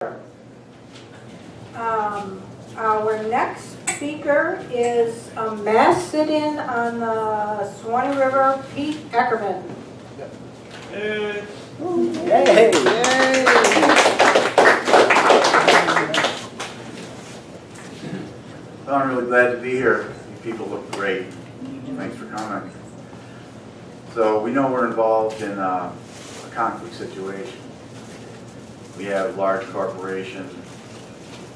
Our next speaker is a mass sit-in on the Suwannee River, Pete Ackerman. Yay! Yay! Well, I'm really glad to be here. You people look great. Thanks for coming. So we know we're involved in a conflict situation. We have large corporations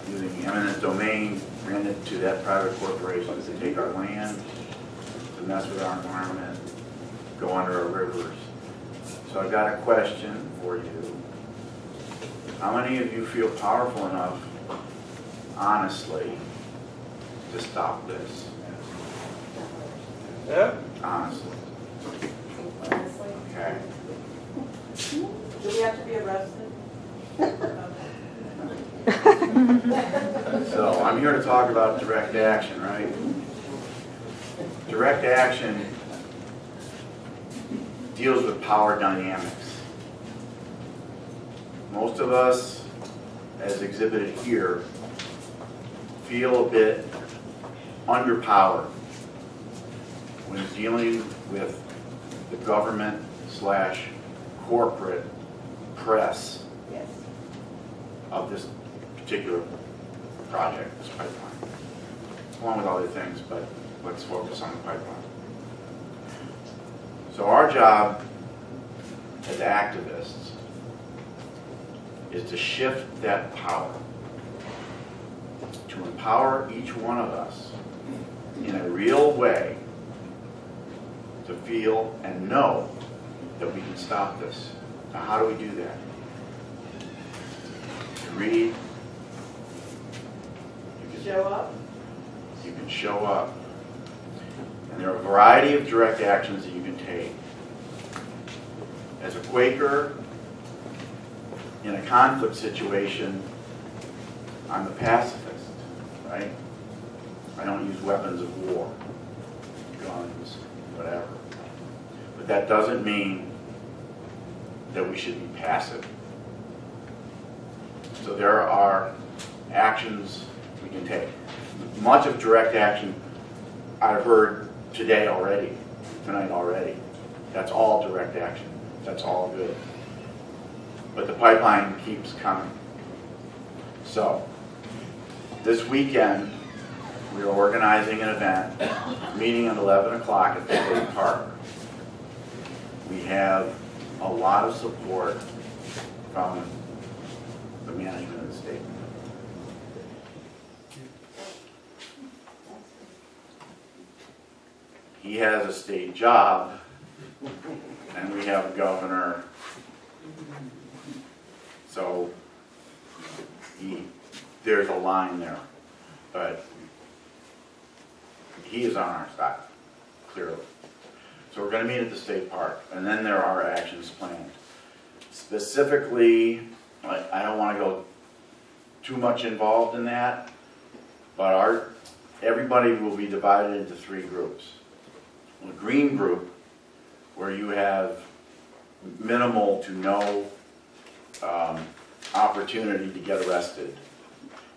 using eminent domain granted to that private corporation to take our land, to mess with our environment, go under our rivers. So I've got a question for you. How many of you feel powerful enough, honestly, to stop this? Yeah. Honestly. Okay. Do we have to be arrested? So I'm here to talk about direct action, right? Direct action deals with power dynamics. Most of us, as exhibited here, feel a bit underpowered when dealing with the government / corporate press of this particular project, this pipeline, along with other things, but let's focus on the pipeline. So our job as activists is to shift that power, to empower each one of us in a real way to feel and know that we can stop this. Now, how do we do that? You read, Show up? you can show up. And there are a variety of direct actions that you can take. As a Quaker, in a conflict situation, I'm a pacifist, right? I don't use weapons of war, guns, whatever. But that doesn't mean that we should be passive. So there are actions we can take. Much of direct action I've heard today already, tonight already. That's all direct action. That's all good. But the pipeline keeps coming. So this weekend, we are organizing an event, meeting at 11 o'clock at the State Park. We have a lot of support from the management of the state. He has a state job, and we have a governor. So there's a line there, but he is on our side, clearly. So we're going to meet at the state park, and then there are actions planned. Specifically, I don't want to go too much involved in that, but everybody will be divided into 3 groups. A green group, where you have minimal to no opportunity to get arrested.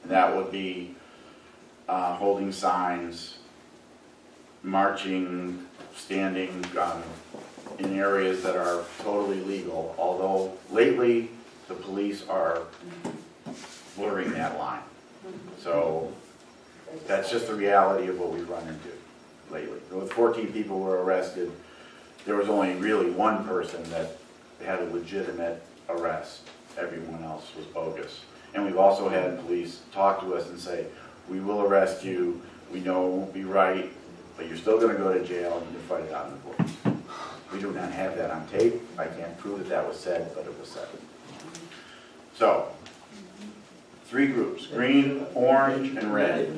And that would be holding signs, marching, standing in areas that are totally legal, although lately the police are blurring that line. So that's just the reality of what we've run into lately. With 14 people were arrested, there was only really one person that had a legitimate arrest. Everyone else was bogus. And we've also had police talk to us and say, we will arrest you, we know it won't be right, but you're still going to go to jail and you fight it out in the courts. We do not have that on tape. I can't prove that that was said, but it was said. So, 3 groups, green, orange, and red.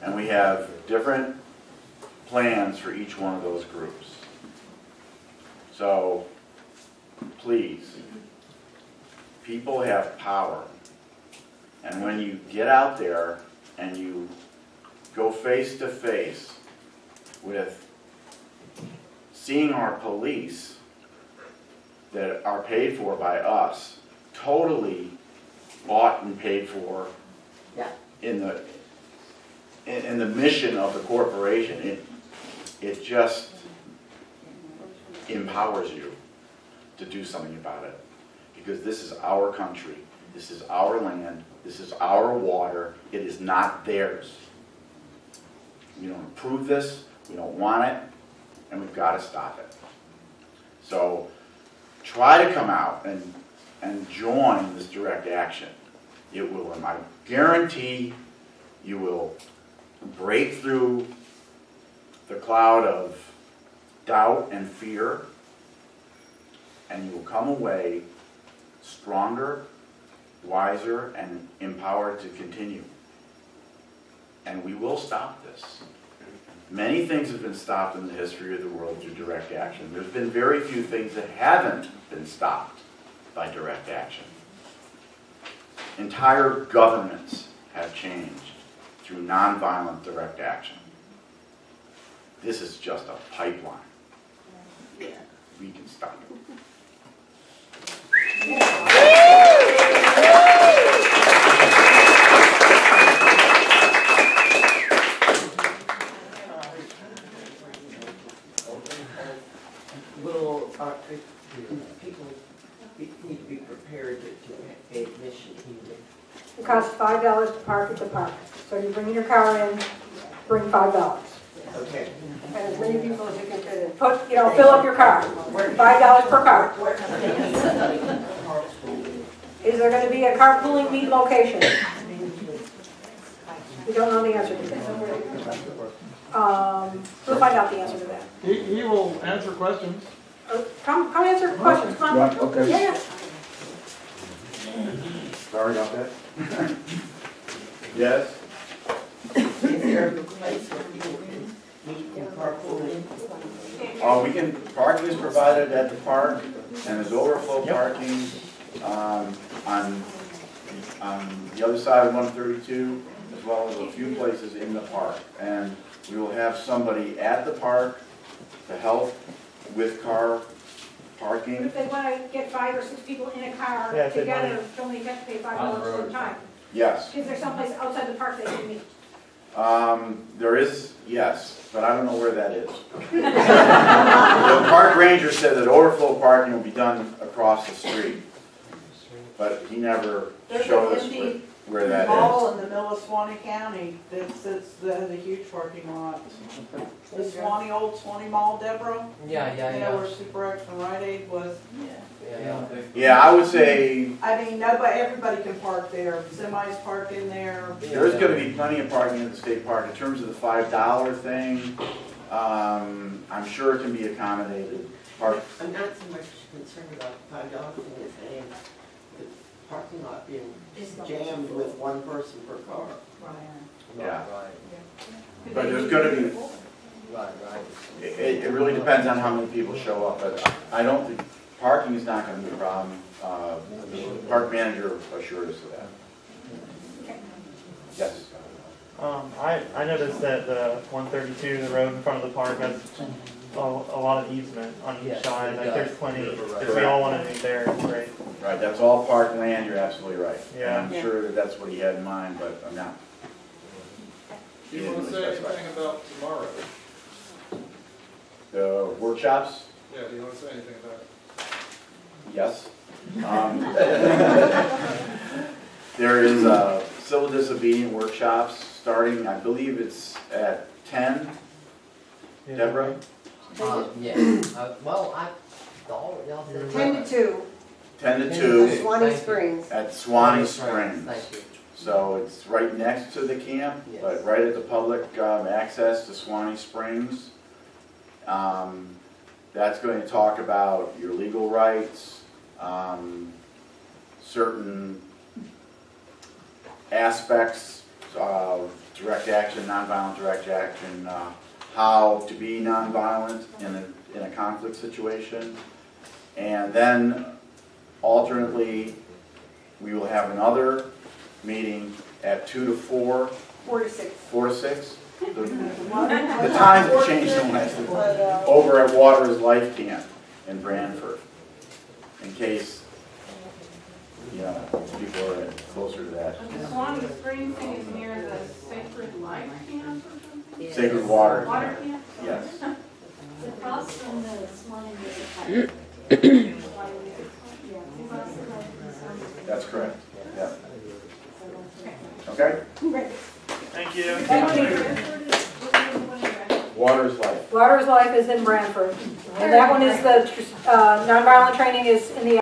And we have different plans for each one of those groups. So, please, people have power. And when you get out there and you go face to face with seeing our police that are paid for by us totally bought and paid for Yeah. in the mission of the corporation. It just empowers you to do something about it. Because this is our country, this is our land, this is our water, it is not theirs. We don't approve this, we don't want it, and we've got to stop it. So try to come out and join this direct action. It will, and I guarantee you will break through the cloud of doubt and fear, and you will come away stronger, wiser, and empowered to continue. And we will stop this. Many things have been stopped in the history of the world through direct action. There's been very few things that haven't been stopped by direct action. Entire governments have changed through nonviolent direct action. This is just a pipeline. We can stop it. People need to be prepared to pay admission either. It costs $5 to park at the park. So you bring your car in, bring $5. Okay. And as many people as you can fit in. Put, fill up your car. $5 per car. Is there going to be a carpooling meet location? We don't know the answer to that. We'll find out the answer to that. He will answer questions. Come answer questions. Come on. Okay. Yeah. Sorry about that. Yes? Is there a place where people can meet and carpool? We can, parking is provided at the park, and there's overflow parking on the other side of 132, as well as a few places in the park. And we will have somebody at the park to help with car parking. If they want to get 5 or 6 people in a car together, only have to pay $5 per time. Yes. Is there someplace outside the park they can meet? There is, yes, but I don't know where that is. The park ranger said that overflow parking will be done across the street, but he never showed us where that Mall is. in the middle of Suwannee County that has a huge parking lot. The Suwannee, old Suwannee Mall, Deborah? Yeah. Where Super X and Rite Aid was. Yeah, I would say I mean, everybody can park there. Semis park in there. there's going to be plenty of parking at the state park. In terms of the $5 thing, I'm sure it can be accommodated. I'm not so much concerned about the $5 thing as saying the parking lot being jammed with one person per car. Yeah. But there's going to be, it really depends on how many people show up, but I don't think, parking is not going to be a problem. The park manager assured us of that. Yes. I noticed that the 132, the road in front of the park, has a lot of easement on each side. Like there's plenty. If we all want to be there, it's great. Right, that's all park land, you're absolutely right. Yeah. And I'm sure that that's what he had in mind, but I'm not. Do you want to say anything about tomorrow? The workshops? Yeah, do you want to say anything about it? Yes. There is civil disobedience workshops starting, I believe it's at 10. Deborah? Well, I thought y'all said 10 to 2. 10 to 2 Suwannee Springs. at Suwannee Springs. Thank you. So it's right next to the camp, but right at the public access to Suwannee Springs. That's going to talk about your legal rights, certain aspects of direct action, nonviolent direct action, how to be nonviolent in a conflict situation. And then alternately, we will have another meeting at 2 to 4. 4 to 6. 4 to 6? The times have changed in the last over at Watershed Life Camp in Branford. In case yeah, people are closer to that. The Suwannee Spring thing is near the Sacred Life Camp or something? Sacred Water. Water camp? Yes, It's across from the Suwannee River. that's correct, yeah. Okay? Thank you. Thank you. Water's life. Water's Life is in Branford. And that one is the, nonviolent training is in the